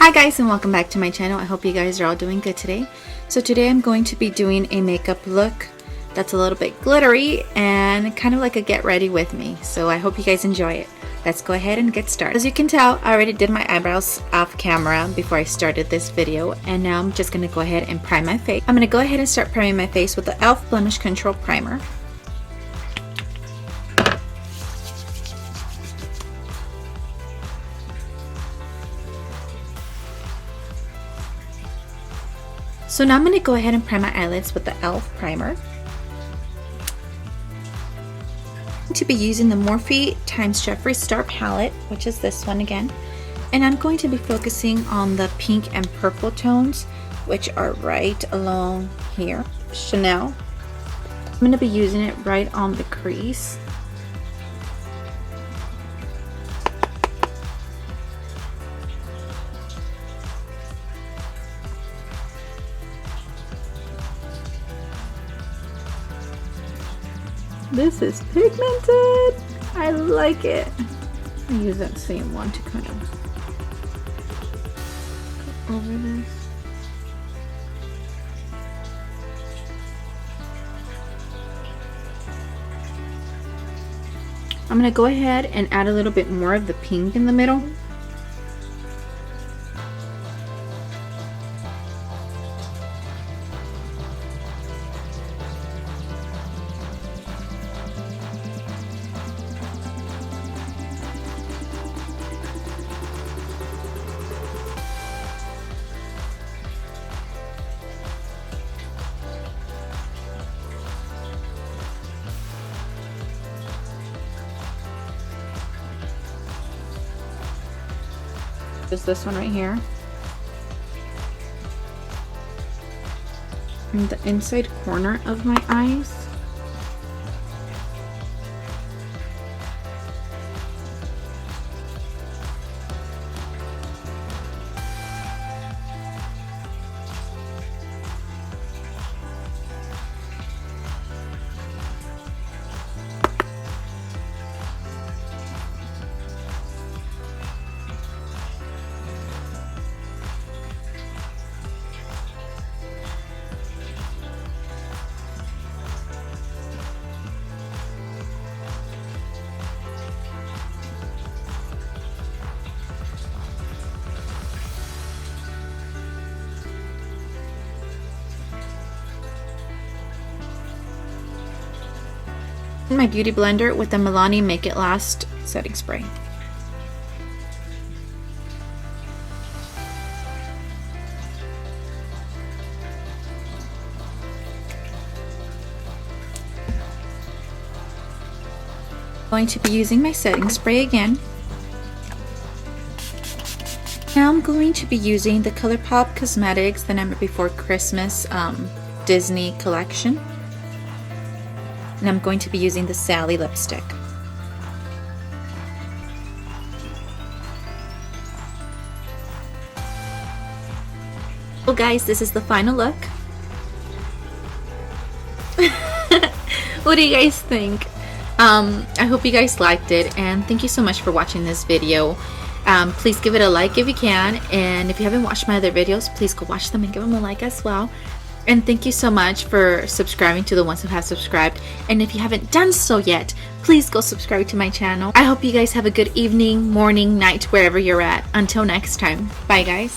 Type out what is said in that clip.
Hi guys, and welcome back to my channel. I hope you guys are all doing good today. So today I'm going to be doing a makeup look that's a little bit glittery and kind of like a get ready with me. So I hope you guys enjoy it. Let's go ahead and get started. As you can tell, I already did my eyebrows off camera before I started this video, and now I'm just going to go ahead and prime my face. I'm going to go ahead and start priming my face with the e.l.f. Blemish Control Primer. So now I'm going to go ahead and prime my eyelids with the e.l.f. primer. I'm going to be using the Morphe x Jeffree Star palette, which is this one again. And I'm going to be focusing on the pink and purple tones, which are right along here. Chanel. I'm going to be using it right on the crease. This is pigmented. I like it. I use that same one to kind of go over this. I'm going to go ahead and add a little bit more of the pink in the middle. Just this one right here, and the inside corner of my eyes. My beauty blender with the Milani Make It Last setting spray. I'm going to be using my setting spray again. Now I'm going to be using the Colourpop Cosmetics The Night Before Christmas Disney collection. And I'm going to be using the Sally lipstick. Well guys, this is the final look. What do you guys think? I hope you guys liked it, and thank you so much for watching this video. Please give it a like if you can, and if you haven't watched my other videos, please go watch them and give them a like as well. And thank you so much for subscribing to the ones who have subscribed. And if you haven't done so yet, please go subscribe to my channel. I hope you guys have a good evening, morning, night, wherever you're at. Until next time. Bye guys.